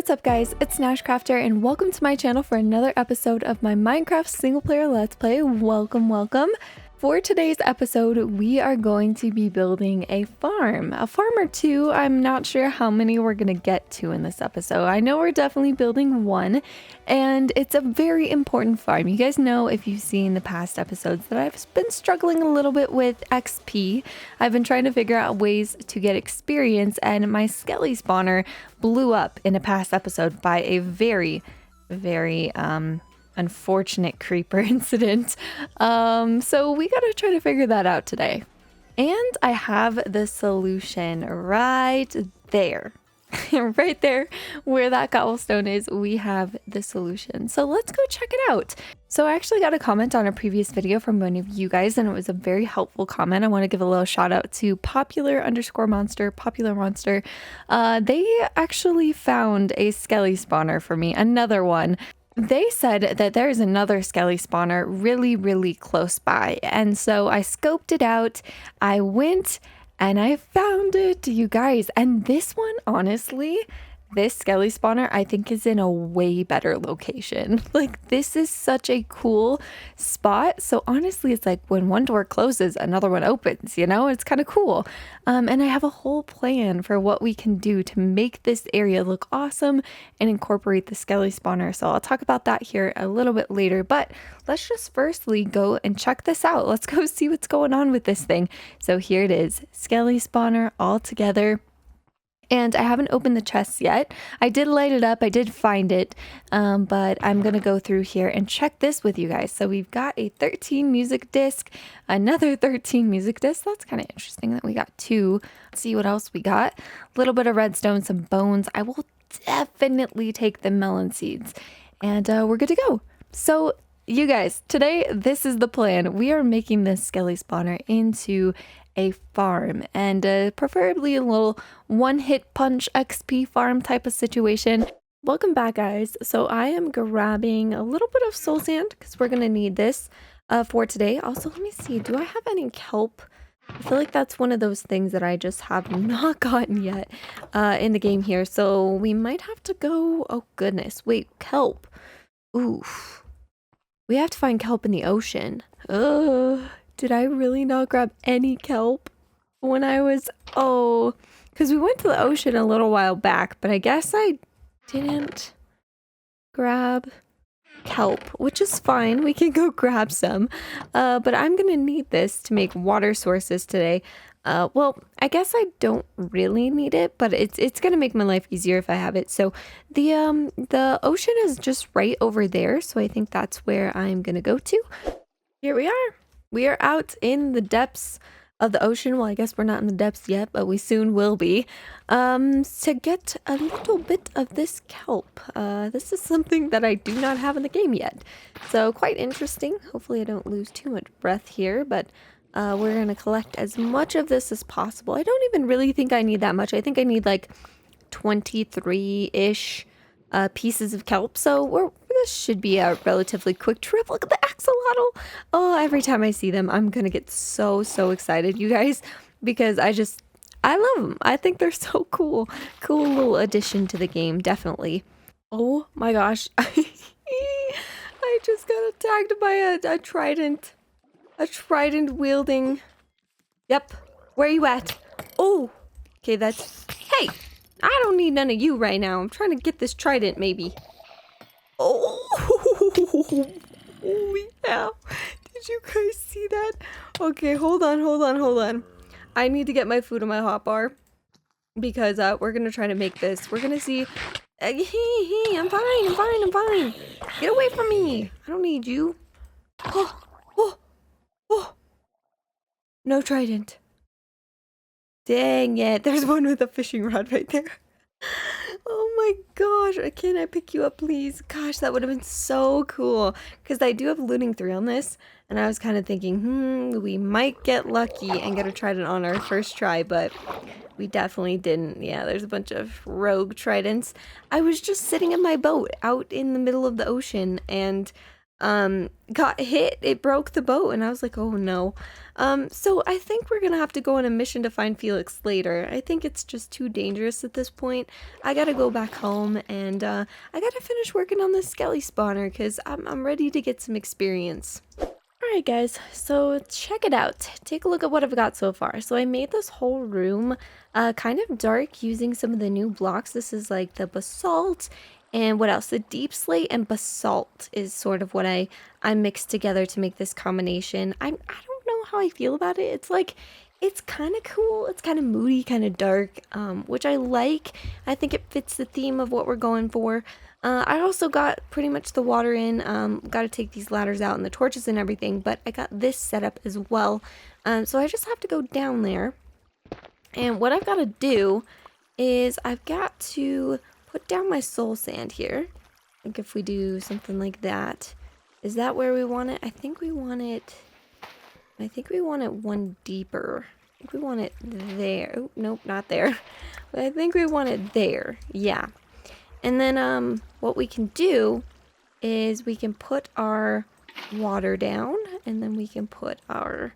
what's up guys, it's NashCrafter and welcome to my channel for another episode of my Minecraft single player let's play. Welcome. For today's episode, we are going to be building a farm or two. I'm not sure how many we're gonna get to in this episode. I know we're definitely building one, and it's a very important farm. You guys know, if you've seen the past episodes, that I've been struggling a little bit with XP. I've been trying to figure out ways to get experience, and my Skelly Spawner blew up in a past episode by a very unfortunate creeper incident. So we gotta try to figure that out today. And I have the solution right there. Right there where that cobblestone is, we have the solution. So let's go check it out. So I actually got a comment on a previous video from one of you guys, and it was a very helpful comment. I want to give a little shout out to popular monster. They actually found a Skelly Spawner for me, another one. They said that there's another Skelly Spawner really close by, and so I scoped it out. I went and I found it, you guys, and this one, honestly, this Skelly Spawner I think is in a way better location. Like, this is such a cool spot. So honestly, it's like when one door closes, another one opens, you know? It's kind of cool. And I have a whole plan for what we can do to make this area look awesome and incorporate the Skelly Spawner. So I'll talk about that here a little bit later, but let's just firstly go and check this out. Let's go see what's going on with this thing. So here it is, Skelly Spawner all together. And I haven't opened the chests yet. I did light it up, I did find it, but I'm gonna go through here and check this with you guys. So we've got a 13 music disc, another 13 music disc. That's kind of interesting that we got two. Let's see what else we got. A little bit of redstone, some bones. I will definitely take the melon seeds, and we're good to go. So you guys, today this is the plan. We are making this Skelly Spawner into a farm, and preferably a little one-hit punch XP farm type of situation. Welcome back, guys. So I am grabbing a little bit of soul sand because we're gonna need this for today. Also, let me see, do I have any kelp? I feel like that's one of those things that I just have not gotten yet in the game here, so we might have to go. Oh goodness, wait, kelp. Oof, we have to find kelp in the ocean. Ugh. Did I really not grab any kelp when I was... Oh, because we went to the ocean a little while back, but I guess I didn't grab kelp, which is fine. We can go grab some. But I'm going to need this to make water sources today. Well, I guess I don't really need it, but it's going to make my life easier if I have it. So the ocean is just right over there, so I think that's where I'm going to go to. Here we are. We are out in the depths of the ocean. Well, I guess we're not in the depths yet, but we soon will be. To get a little bit of this kelp. This is something that I do not have in the game yet. So quite interesting. Hopefully I don't lose too much breath here, but we're going to collect as much of this as possible. I don't even really think I need that much. I think I need like 23-ish pieces of kelp, so this should be a relatively quick trip. Look at the axolotl. Oh, every time I see them, I'm gonna get so excited, you guys, because I love them. I think they're so cool. Cool little addition to the game, definitely. Oh my gosh. I just got attacked by a trident. A trident wielding. Yep. Where are you at? Oh, okay, that's... Hey! I don't need none of you right now. I'm trying to get this trident, maybe. Oh, holy cow. Did you guys see that? Okay, hold on. I need to get my food in my hotbar because we're going to try to make this. We're going to see. I'm fine. Get away from me. I don't need you. Oh. No trident. Dang it, there's one with a fishing rod right there. Oh my gosh, can I pick you up, please? Gosh, that would have been so cool. Because I do have looting 3 on this, and I was kind of thinking, we might get lucky and get a trident on our first try, but we definitely didn't. Yeah, there's a bunch of rogue tridents. I was just sitting in my boat out in the middle of the ocean, and got hit. It broke the boat, and I was like, oh no. So I think we're gonna have to go on a mission to find Felix later. I think it's just too dangerous at this point. I gotta go back home, and I gotta finish working on this Skelly Spawner because I'm ready to get some experience. Alright guys, so check it out. Take a look at what I've got so far. So I made this whole room kind of dark using some of the new blocks. This is like the basalt and what else? The deep slate and basalt is sort of what I mixed together to make this combination. I don't know how I feel about it. It's like, it's kind of cool. It's kind of moody, kind of dark, which I like. I think it fits the theme of what we're going for. I also got pretty much the water in, got to take these ladders out and the torches and everything, but I got this set up as well. So I just have to go down there. And what I've got to do is I've got to put down my soul sand here. I think if we do something like that, is that where we want it? I think we want it one deeper. I think we want it there. Oh, nope, not there. But I think we want it there. Yeah. And then what we can do is we can put our water down, and then we can put our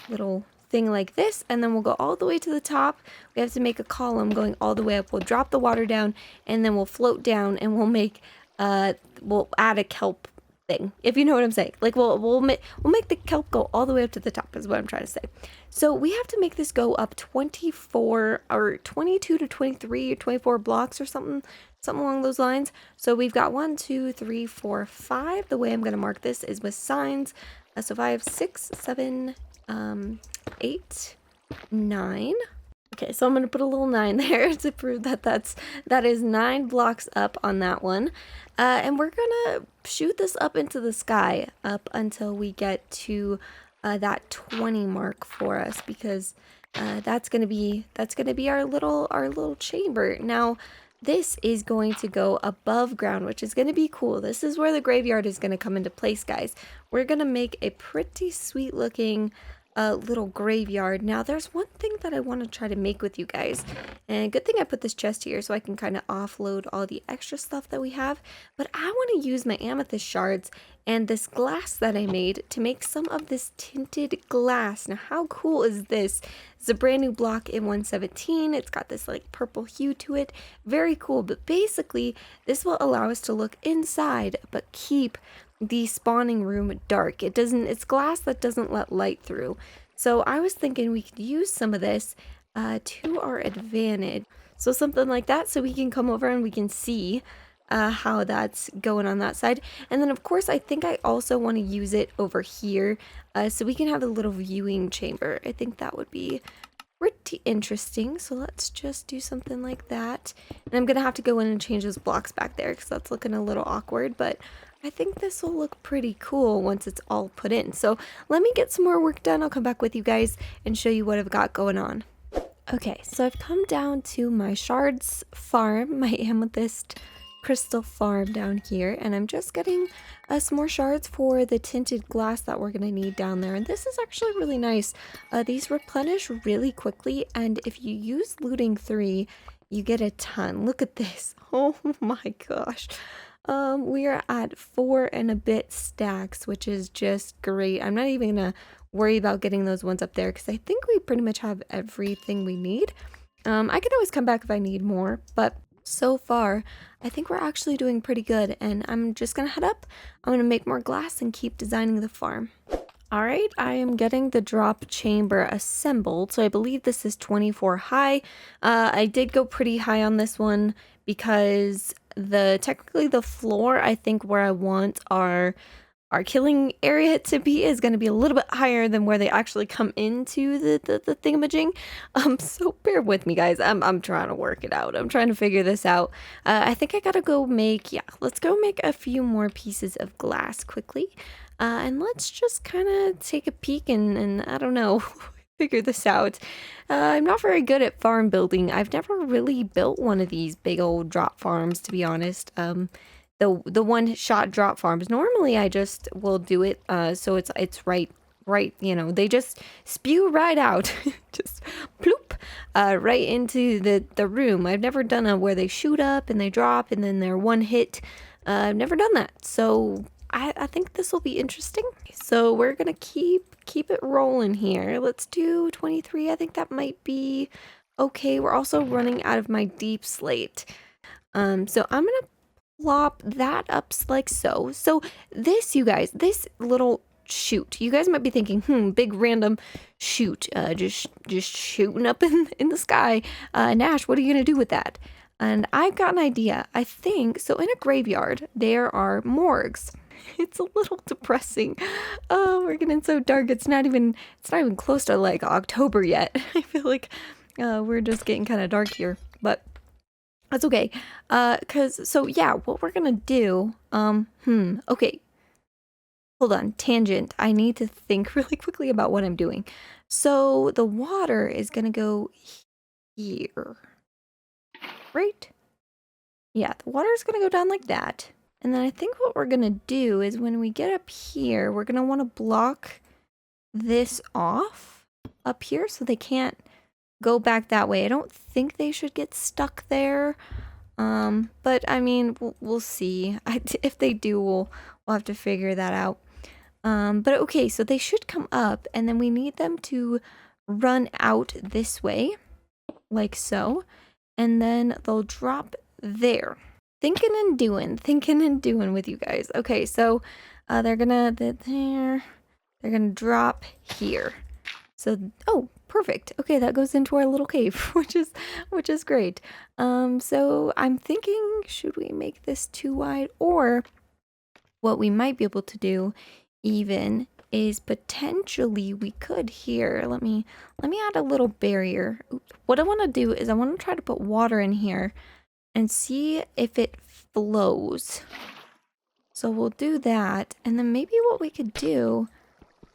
little thing like this, and then we'll go all the way to the top. We have to make a column going all the way up. We'll drop the water down, and then we'll float down, and we'll make we'll add a kelp thing, if you know what I'm saying. Like we'll make the kelp go all the way up to the top is what I'm trying to say. So we have to make this go up 24 or 22 to 23 or 24 blocks or something along those lines. So we've got 1, 2, 3, 4, 5. The way I'm going to mark this is with signs. So 5, 6, 7, 8, 9. Okay, so I'm going to put a little 9 there to prove that that is 9 blocks up on that one. And we're going to shoot this up into the sky up until we get to that 20 mark for us, because that's going to be our little chamber. Now, this is going to go above ground, which is going to be cool. This is where the graveyard is going to come into place, guys. We're going to make a pretty sweet looking little graveyard. Now, there's one thing that I want to try to make with you guys, and good thing I put this chest here so I can kind of offload all the extra stuff that we have, but I want to use my amethyst shards and this glass that I made to make some of this tinted glass. Now, how cool is this? It's a brand new block in 117. It's got this like purple hue to it. Very cool, but basically this will allow us to look inside but keep the spawning room dark. It's glass that doesn't let light through. So I was thinking we could use some of this to our advantage. So something like that, so we can come over and we can see how that's going on that side. And then of course I think I also want to use it over here so we can have a little viewing chamber. I think that would be pretty interesting. So let's just do something like that. And I'm gonna have to go in and change those blocks back there because that's looking a little awkward, but I think this will look pretty cool once it's all put in. So let me get some more work done. I'll come back with you guys and show you what I've got going on. Okay, so I've come down to my shards farm, my amethyst crystal farm down here, and I'm just getting some more shards for the tinted glass that we're gonna need down there. And this is actually really nice. These replenish really quickly, and if you use looting 3, you get a ton. Look at this. Oh my gosh. We are at 4 and a bit stacks, which is just great. I'm not even gonna worry about getting those ones up there because I think we pretty much have everything we need. I can always come back if I need more, but so far I think we're actually doing pretty good, and I'm just gonna head up. I'm gonna make more glass and keep designing the farm. Alright, I am getting the drop chamber assembled, so I believe this is 24 high. I did go pretty high on this one because technically the floor, I think where I want our killing area to be is going to be a little bit higher than where they actually come into the thingamajig. So bear with me, guys. I'm trying to work it out. I'm trying to figure this out. I think I gotta go let's go make a few more pieces of glass quickly. And let's just kind of take a peek and I don't know, figure this out. I'm not very good at farm building. I've never really built one of these big old drop farms, to be honest. The one-shot drop farms. Normally, I just will do it so it's right, you know, they just spew right out, just ploop, right into the room. I've never done where they shoot up and they drop and then they're one hit. I've never done that, so I think this will be interesting. So we're gonna keep it rolling here. Let's do 23. I think that might be okay. We're also running out of my deep slate. So I'm gonna plop that up like so. So this, you guys, this little shoot, you guys might be thinking, big random shoot, just shooting up in the sky. Nash, what are you gonna do with that? And I've got an idea. I think so. In a graveyard, there are morgues. It's a little depressing. Oh, we're getting so dark. It's not even close to like October yet. I feel like we're just getting kind of dark here, but that's okay. So yeah, what we're gonna do, okay. Hold on, tangent. I need to think really quickly about what I'm doing. So the water is gonna go here, right? Yeah, the water is gonna go down like that. And then I think what we're gonna do is when we get up here, we're gonna wanna block this off up here so they can't go back that way. I don't think they should get stuck there. But I mean, we'll see. If they do, we'll have to figure that out. But okay, so they should come up, and then we need them to run out this way, like so, and then they'll drop there. Thinking and doing with you guys. Okay, so they're gonna drop here. So, oh, perfect. Okay, that goes into our little cave, which is great. So I'm thinking, should we make this too wide? Or what we might be able to do even is potentially we could here. Let me add a little barrier. What I want to do is I want to try to put water in here and see if it flows. So we'll do that, and then maybe what we could do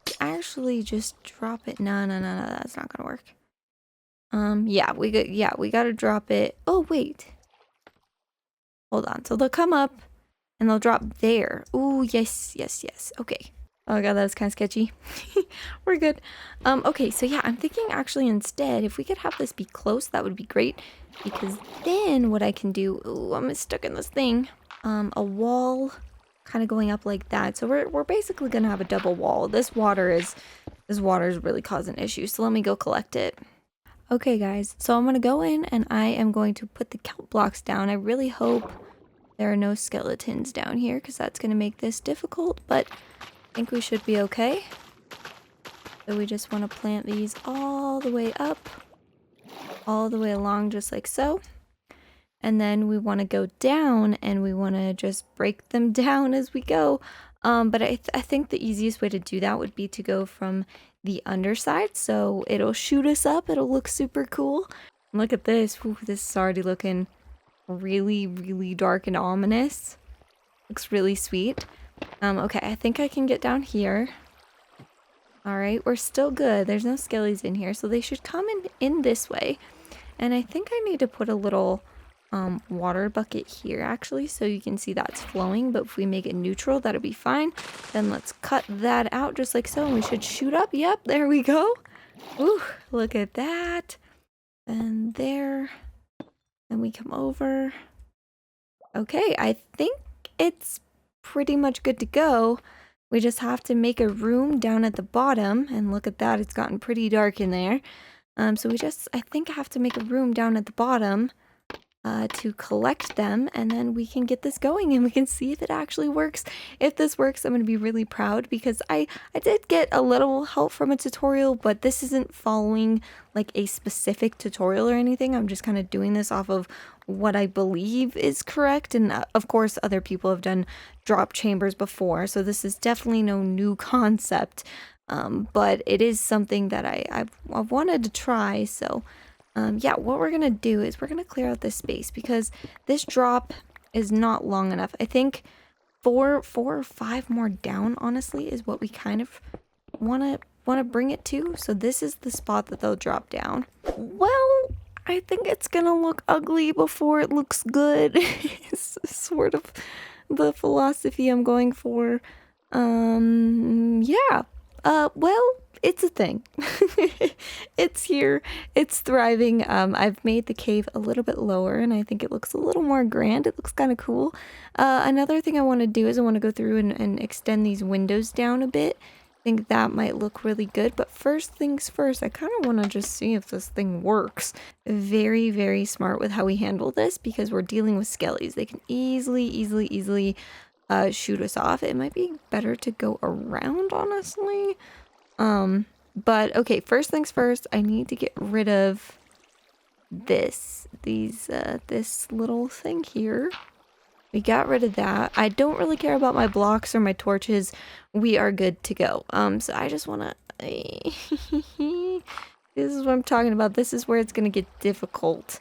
is actually just drop it. No, that's not gonna work. Yeah, we gotta drop it. Oh wait, hold on. So they'll come up and they'll drop there. Ooh, yes. Okay. Oh god, that was kind of sketchy. We're good. Okay, so yeah, I'm thinking actually instead, if we could have this be close, that would be great. Because then what I can do, ooh, I'm stuck in this thing. A wall kind of going up like that. So we're basically gonna have a double wall. This water is really causing issues. So let me go collect it. Okay guys, so I'm gonna go in and I am going to put the kelp blocks down. I really hope there are no skeletons down here because that's gonna make this difficult, but I think we should be okay. So we just want to plant these all the way up, all the way along, just like so. And then we want to go down and we want to just break them down as we go. But I think the easiest way to do that would be to go from the underside. So it'll shoot us up. It'll look super cool. Look at this. Ooh, this is already looking really, really dark and ominous. Looks really sweet. Okay, I think I can get down here. Alright, we're still good. There's no skellies in here, so they should come in this way. And I think I need to put a little water bucket here, actually, so you can see that's flowing. But if we make it neutral, that'll be fine. Then let's cut that out just like so, and we should shoot up. Yep, there we go. Ooh, look at that. And there. Then we come over. Okay, I think it's pretty much good to go. We just have to make a room down at the bottom, and look at that, it's gotten pretty dark in there. So I think I have to make a room down at the bottom to collect them, and then we can get this going and we can see if it actually works. If this works, I'm going to be really proud because I did get a little help from a tutorial, but this isn't following like a specific tutorial or anything. I'm just kind of doing this off of what I believe is correct, and of course other people have done drop chambers before, so this is definitely no new concept, but it is something that I've wanted to try. So yeah, what we're gonna do is we're gonna clear out this space because this drop is not long enough. I think 4 or 5 more down, honestly, is what we kind of want to bring it to. So this is the spot that they'll drop down. Well, I think it's gonna look ugly before it looks good. It's sort of the philosophy I'm going for. Yeah, Well, it's a thing. It's here. It's thriving. I've made the cave a little bit lower, and I think it looks a little more grand. It looks kind of cool. Another thing I want to do is I want to go through and extend these windows down a bit. I think that might look really good, but first things first, I kind of want to just see if this thing works. Very, very smart with how we handle this because we're dealing with skellies. They can easily shoot us off. It might be better to go around, honestly. But okay, first things first, I need to get rid of this little thing here. We got rid of that. I don't really care about my blocks or my torches. We are good to go. So I just want to... This is what I'm talking about. This is where it's going to get difficult.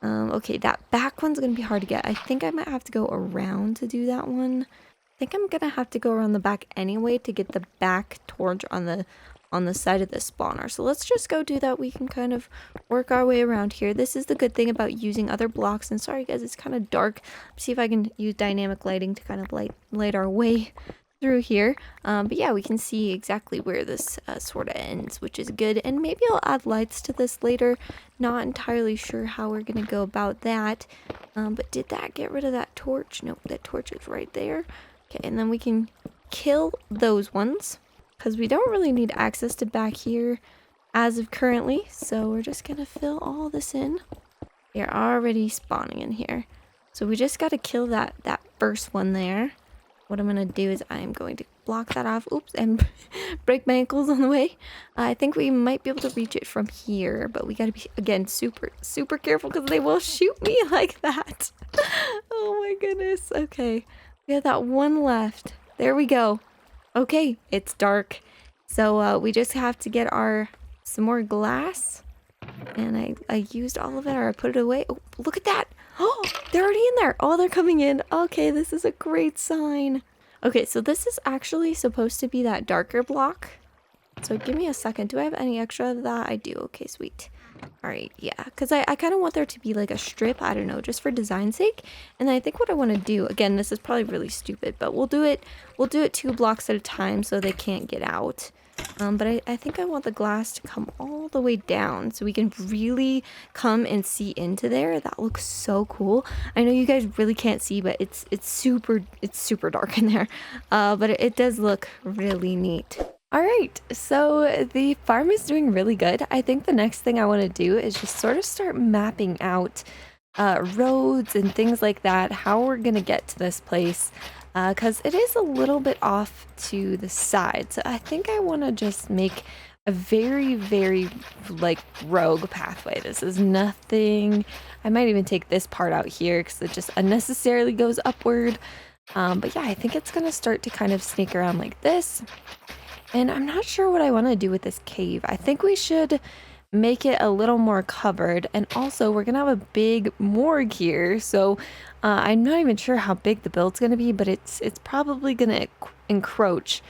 Okay, that back one's going to be hard to get. I think I might have to go around to do that one. I think I'm going to have to go around the back anyway to get the back torch on the side of the spawner. So let's just go do that. We can kind of work our way around here. This is the good thing about using other blocks. And sorry guys, it's kind of dark. See if I can use dynamic lighting to kind of light our way through here. But yeah, we can see exactly where this sort of ends, which is good. And maybe I'll add lights to this later. Not entirely sure how we're going to go about that. But did that get rid of that torch? Nope, that torch is right there. Okay, and then we can kill those ones, because we don't really need access to back here as of currently. So we're just going to fill all this in. They're already spawning in here. So we just got to kill that first one there. What I'm going to do is I'm going to block that off. Oops, and break my ankles on the way. I think we might be able to reach it from here, but we got to be, again, super careful because they will shoot me like that. Oh my goodness. Okay, we have that one left. There we go. Okay, it's dark. So we just have to get some more glass. And I used all of it, or I put it away. Oh, look at that. Oh, they're already in there. Oh, they're coming in. Okay, this is a great sign. Okay, so this is actually supposed to be that darker block. So give me a second. Do I have any extra of that? I do. Okay, sweet. All right, yeah, because I kind of want there to be like a strip, I don't know, just for design's sake. And I think what I want to do, again, this is probably really stupid, but we'll do it 2 blocks at a time so they can't get out. But I think I want the glass to come all the way down so we can really come and see into there. That looks so cool. I know you guys really can't see, but it's super dark in there. But it does look really neat. All right, so the farm is doing really good. I think the next thing I want to do is just sort of start mapping out roads and things like that, how we're gonna get to this place. Because it is a little bit off to the side. So I think I want to just make a very like rogue pathway. This is nothing. I might even take this part out here because it just unnecessarily goes upward. But yeah, I think it's going to start to kind of sneak around like this. And I'm not sure what I want to do with this cave. I think we should make it a little more covered, and also we're gonna have a big morgue here, so I'm not even sure how big the build's gonna be, but it's probably gonna encroach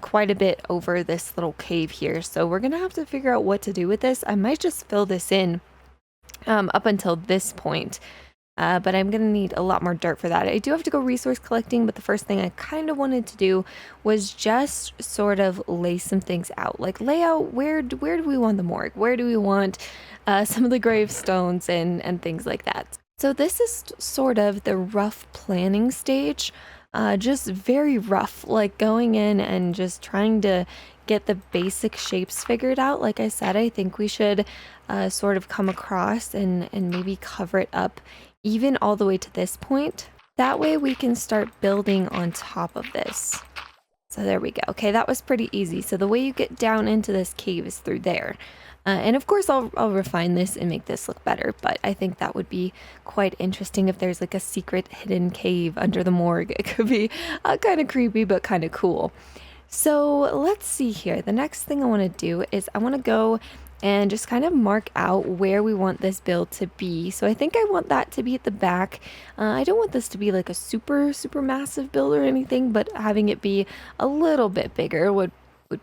quite a bit over this little cave here. So we're gonna have to figure out what to do with this. I might just fill this in up until this point, but I'm gonna need a lot more dirt for that. I do have to go resource collecting, but the first thing I kind of wanted to do was just sort of lay some things out, like lay out where do we want the morgue, where do we want some of the gravestones and things like that. So this is sort of the rough planning stage, just very rough, like going in and just trying to get the basic shapes figured out. Like I said, I think we should sort of come across and maybe cover it up even all the way to this point. That way we can start building on top of this. So there we go. Okay, that was pretty easy. So the way you get down into this cave is through there. And of course I'll refine this and make this look better, but I think that would be quite interesting if there's like a secret hidden cave under the morgue. It could be kind of creepy, but kind of cool. So let's see here. The next thing I want to do is I want to go and just kind of mark out where we want this build to be. So I think I want that to be at the back. I don't want this to be like a super massive build or anything, but having it be a little bit bigger would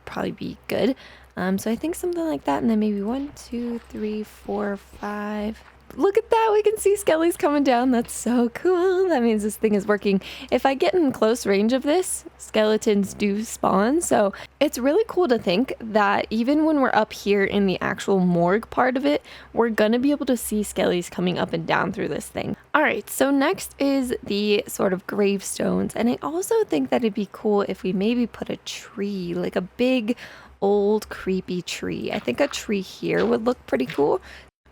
probably be good. So I think something like that, and then maybe 1, 2, 3, 4, 5. look at that. We can see skellies coming down. That's so cool. That means this thing is working. If I get in close range of this, skeletons do spawn. So it's really cool to think that even when we're up here in the actual morgue part of it, we're gonna be able to see skellies coming up and down through this thing. All right, so next is the sort of gravestones. And I also think that it'd be cool if we maybe put a tree, like a big old creepy tree. I think a tree here would look pretty cool.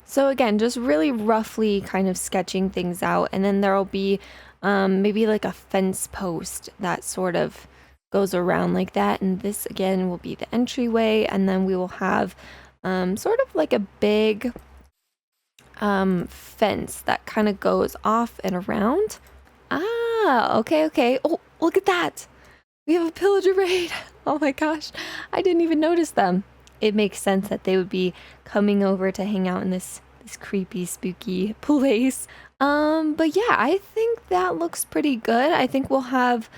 So again, just really roughly kind of sketching things out, and then there'll be maybe like a fence post that sort of goes around like that, and this again will be the entryway, and then we will have sort of like a big fence that kind of goes off and around. Ah, okay. Oh, look at that! We have a pillager raid! Oh my gosh, I didn't even notice them. It makes sense that they would be coming over to hang out in this creepy, spooky place. But yeah, I think that looks pretty good. I think we'll have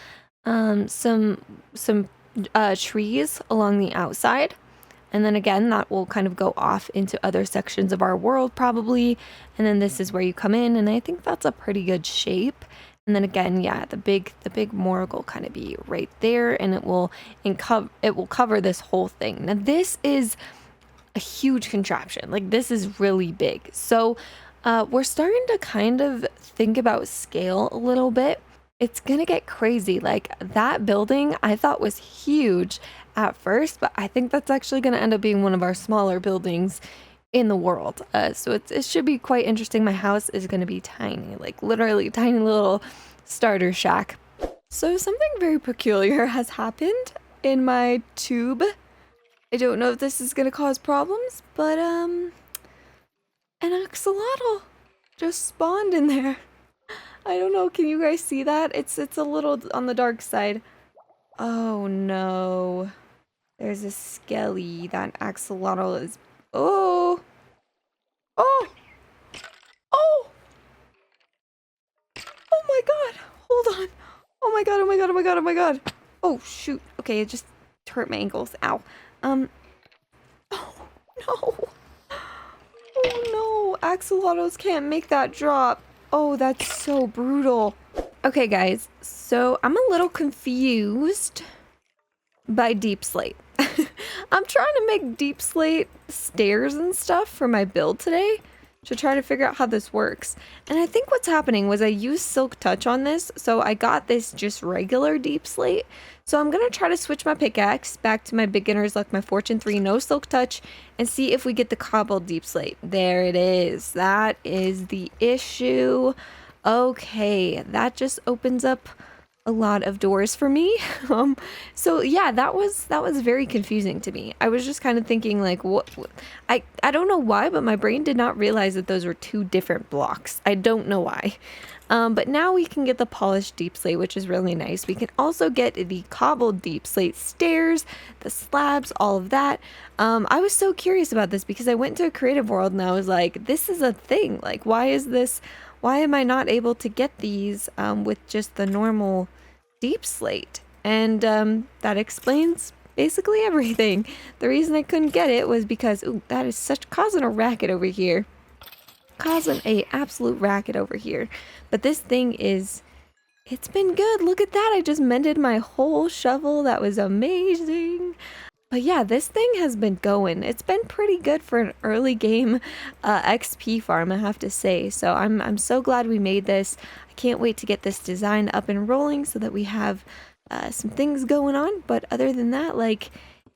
some trees along the outside. And then again, that will kind of go off into other sections of our world probably. And then this is where you come in, and I think that's a pretty good shape. And then again, yeah, the big morgue will kind of be right there, and it will cover this whole thing. Now this is a huge contraption. Like, this is really big. So we're starting to kind of think about scale a little bit. It's gonna get crazy. Like, that building I thought was huge at first, but I think that's actually gonna end up being one of our smaller buildings in the world. So it should be quite interesting. My house is going to be tiny, like literally tiny little starter shack. So something very peculiar has happened in my tube. I don't know if this is going to cause problems, but an axolotl just spawned in there. I don't know, can you guys see that? It's a little on the dark side. Oh no. There's a skelly. That axolotl is... Oh! Oh! Oh! Oh my god! Hold on! Oh my god, oh my god, oh my god, oh my god! Oh shoot. Okay, it just hurt my ankles. Ow. Oh no! Oh no! Axolotls can't make that drop. Oh, that's so brutal. Okay guys, so I'm a little confused by deep slate. I'm trying to make deep slate stairs and stuff for my build today to try to figure out how this works. And I think what's happening was I used Silk Touch on this, so I got this just regular deep slate. So I'm gonna try to switch my pickaxe back to my beginner's luck, my fortune 3, no Silk Touch, and see if we get the cobbled deep slate. There it is. That is the issue. Okay, that just opens up a lot of doors for me. So yeah, that was very confusing to me. I was just kind of thinking like, what I don't know why, but my brain did not realize that those were two different blocks. I don't know why. But now we can get the polished deep slate, which is really nice. We can also get the cobbled deep slate stairs, the slabs, all of that. I was so curious about this because I went to a creative world and I was like, this is a thing. Like, why am I not able to get these with just the normal deep slate? And that explains basically everything. The reason I couldn't get it was because, ooh, that is causing a racket over here. Causing a absolute racket over here. But this thing it's been good. Look at that. I just mended my whole shovel. That was amazing. But yeah, this thing has been going. It's been pretty good for an early game XP farm, I have to say. So I'm so glad we made this. I can't wait to get this design up and rolling so that we have some things going on. But other than that, like,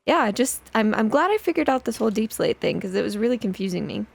yeah, I'm glad I figured out this whole deep slate thing because it was really confusing me.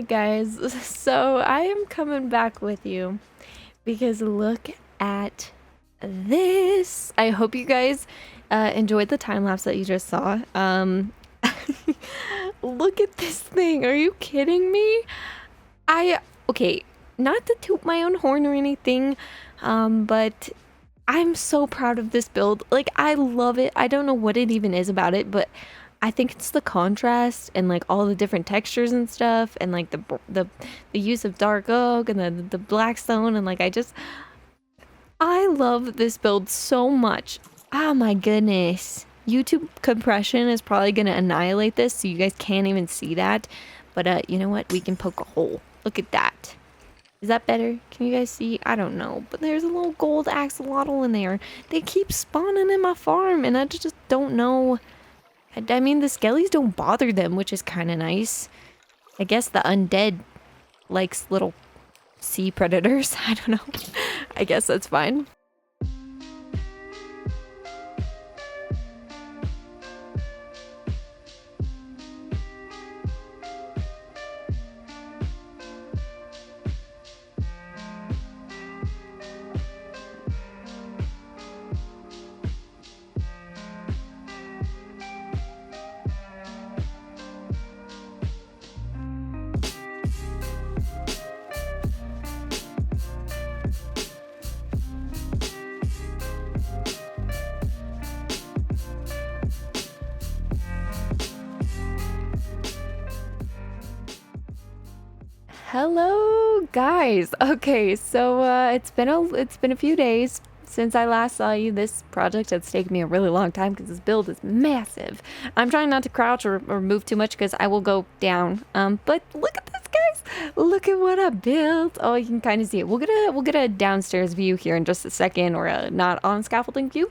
guys, so I am coming back with you because look at this. I hope you guys enjoyed the time lapse that you just saw. Look at this thing. Are you kidding me? Okay, not to toot my own horn or anything, but I'm so proud of this build. Like, I love it. I don't know what it even is about it, but I think it's the contrast and like all the different textures and stuff, and like the use of dark oak and the black stone, and like I love this build so much. Oh my goodness. YouTube compression is probably gonna annihilate this, so you guys can't even see that. But you know what? We can poke a hole. Look at that. Is that better? Can you guys see? I don't know. But there's a little gold axolotl in there. They keep spawning in my farm, and I just don't know. I mean, the skellies don't bother them, which is kind of nice. I guess the undead likes little sea predators. I don't know. I guess that's fine. Hello guys. Okay, so it's been a few days since I last saw you. This project has taken me a really long time because this build is massive. I'm trying not to crouch or move too much because I will go down. But look at this, guys. Look at what I built. Oh, you can kind of see it. We'll get a downstairs view here in just a second, or a not on scaffolding view.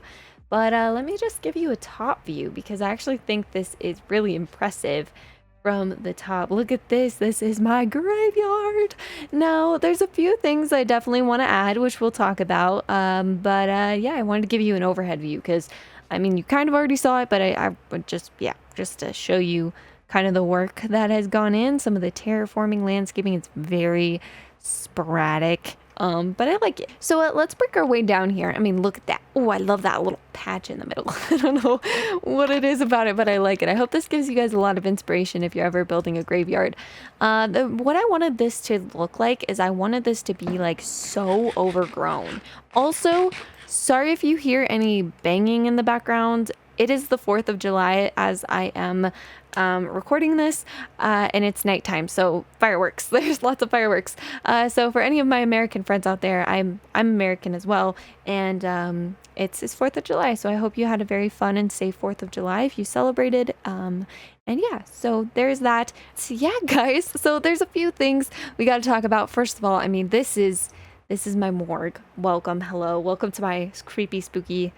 But let me just give you a top view because I actually think this is really impressive. From the top. Look at this. This is my graveyard. Now, there's a few things I definitely want to add, which we'll talk about. Yeah, I wanted to give you an overhead view because, I mean, you kind of already saw it, but I would just to show you kind of the work that has gone in. Some of the terraforming landscaping, it's very sporadic. But I like it. So let's break our way down here. I mean, look at that. Oh, I love that little patch in the middle. I don't know what it is about it, but I like it. I hope this gives you guys a lot of inspiration if you're ever building a graveyard. What I wanted this to look like is I wanted this to be like so overgrown. Also, sorry if you hear any banging in the background. It is the 4th of July as I am recording this, and it's nighttime, so fireworks. There's lots of fireworks. So for any of my American friends out there, I'm American as well, and it's 4th of July, so I hope you had a very fun and safe 4th of July if you celebrated. And yeah, so there's that. So yeah, guys, so there's a few things we got to talk about. First of all, I mean, this is my morgue. Welcome, hello, welcome to my creepy, spooky,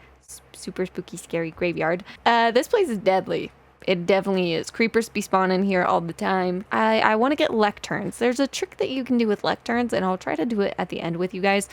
super spooky, scary graveyard. This place is deadly. It definitely is. Creepers be spawning here all the time. I want to get lecterns. There's a trick that you can do with lecterns, and I'll try to do it at the end with you guys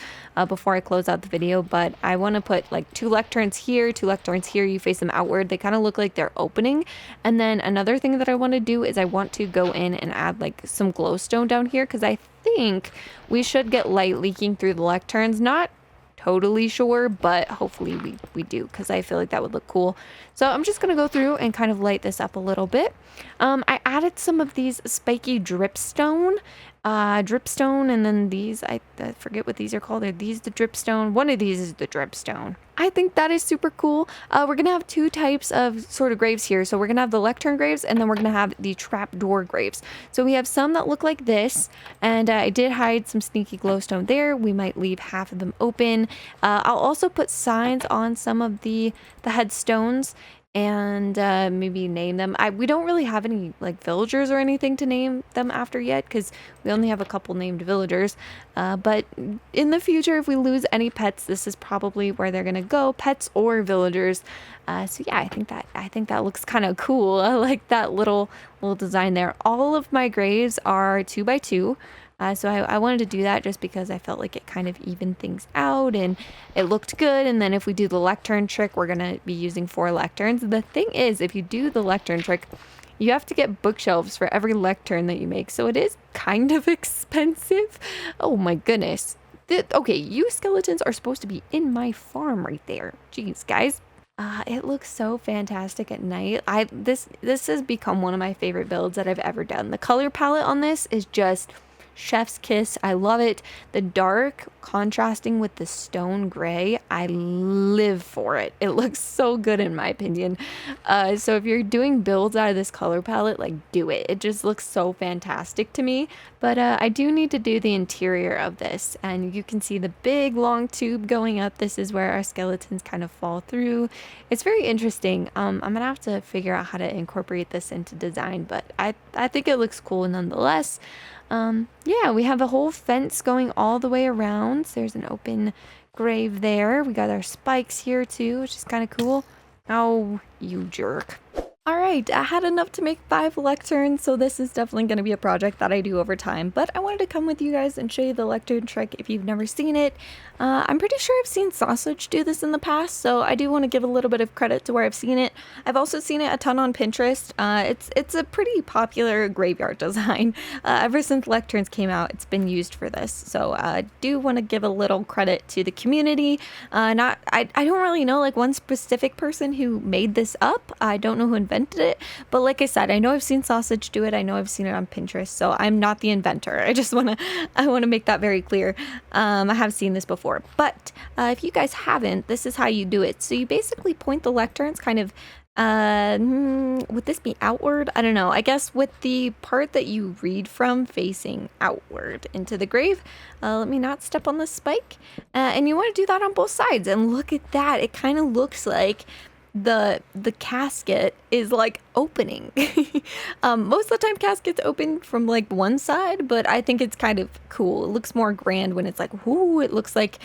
before I close out the video. But I want to put like 2 lecterns here, 2 lecterns here. You face them outward. They kind of look like they're opening. And then another thing that I want to do is I want to go in and add like some glowstone down here because I think we should get light leaking through the lecterns. Not totally sure, but hopefully we do because I feel like that would look cool. So I'm just gonna go through and kind of light this up a little bit. I added some of these spiky dripstone, and then these, I forget what these are called. Are these the dripstone? One of these is the dripstone. I think that is super cool. We're gonna have 2 types of sort of graves here. So we're gonna have the Lectern Graves, and then we're gonna have the trapdoor graves. So we have some that look like this, and I did hide some sneaky glowstone there. We might leave half of them open. I'll also put signs on some of the headstones and maybe name them. We don't really have any like villagers or anything to name them after yet because we only have a couple named villagers. But in the future, if we lose any pets, this is probably where they're gonna go, pets or villagers. So yeah, I think that looks kind of cool. I like that little design there. All of my graves are 2x2. So I wanted to do that just because I felt like it kind of evened things out and it looked good. And then if we do the lectern trick, we're going to be using 4 lecterns. The thing is, if you do the lectern trick, you have to get bookshelves for every lectern that you make, so it is kind of expensive. Oh my goodness. Okay, you skeletons are supposed to be in my farm right there. Jeez, guys. It looks so fantastic at night. This has become one of my favorite builds that I've ever done. The color palette on this is just chef's kiss. I love it. The dark contrasting with the stone gray, I live for it. It looks so good in my opinion. So if you're doing builds out of this color palette, like, do it. It just looks so fantastic to me. But I do need to do the interior of this, and you can see the big long tube going up. This is where our skeletons kind of fall through. It's very interesting. I'm gonna have to figure out how to incorporate this into design, but I think it looks cool nonetheless. Yeah, we have a whole fence going all the way around. So there's an open grave there. We got our spikes here too, which is kind of cool. Oh, you jerk. All right, I had enough to make 5 lecterns, so this is definitely going to be a project that I do over time, but I wanted to come with you guys and show you the lectern trick if you've never seen it. I'm pretty sure I've seen Sausage do this in the past, so I do want to give a little bit of credit to where I've seen it. I've also seen it a ton on Pinterest. It's a pretty popular graveyard design. Ever since lecterns came out, it's been used for this, so I do want to give a little credit to the community. I don't really know like one specific person who made this up. I don't know who invented it, but like I said, I know I've seen Sausage do it. I know I've seen it on Pinterest, so I'm not the inventor. I want to make that very clear. I have seen this before, but if you guys haven't, this is how you do it. So you basically point the lecterns kind of would this be outward? I don't know. I guess with the part that you read from facing outward into the grave. Let me not step on the spike. And you want to do that on both sides, and look at that. It kind of looks like the casket is like opening. Most of the time caskets open from like one side, but I think it's kind of cool. It looks more grand when it's like, whoo, it looks like,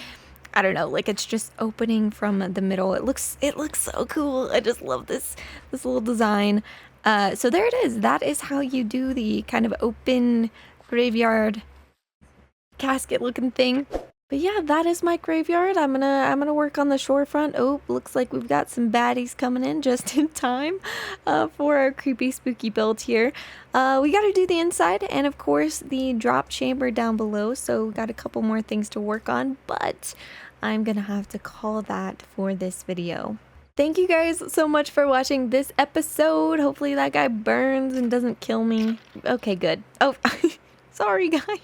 I don't know, like it's just opening from the middle. It looks so cool. I just love this little design. So there it is. That is how you do the kind of open graveyard casket looking thing. But yeah, that is my graveyard. I'm gonna work on the shore front. Oh, looks like we've got some baddies coming in just in time for our creepy spooky build here. We gotta do the inside and of course the drop chamber down below, so we got a couple more things to work on, but I'm gonna have to call that for this video. Thank you guys so much for watching this episode. Hopefully that guy burns and doesn't kill me. Okay, good. Oh, sorry guy.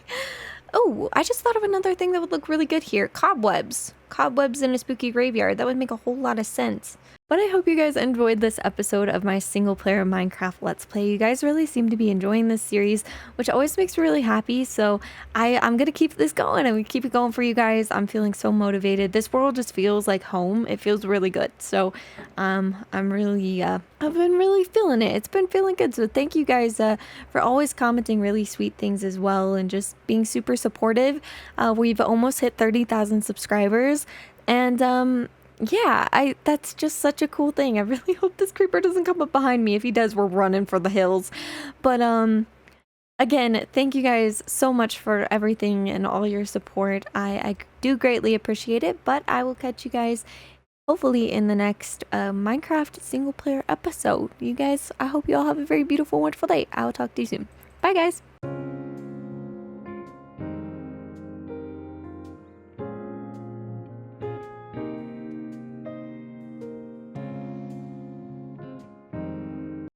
Oh, I just thought of another thing that would look really good here. Cobwebs. Cobwebs in a spooky graveyard. That would make a whole lot of sense. But I hope you guys enjoyed this episode of my single player Minecraft Let's Play. You guys really seem to be enjoying this series, which always makes me really happy. So I'm going to keep this going. I'm going to keep it going for you guys. I'm feeling so motivated. This world just feels like home. It feels really good. So I'm really, I've been really feeling it. It's been feeling good. So thank you guys for always commenting really sweet things as well and just being super supportive. We've almost hit 30,000 subscribers. And yeah, that's just such a cool thing. I really hope this creeper doesn't come up behind me. If he does, we're running for the hills. But again, thank you guys so much for everything and all your support. I do greatly appreciate it, but I will catch you guys hopefully in the next Minecraft single player episode. You guys, I hope you all have a very beautiful, wonderful day. I will talk to you soon. Bye guys.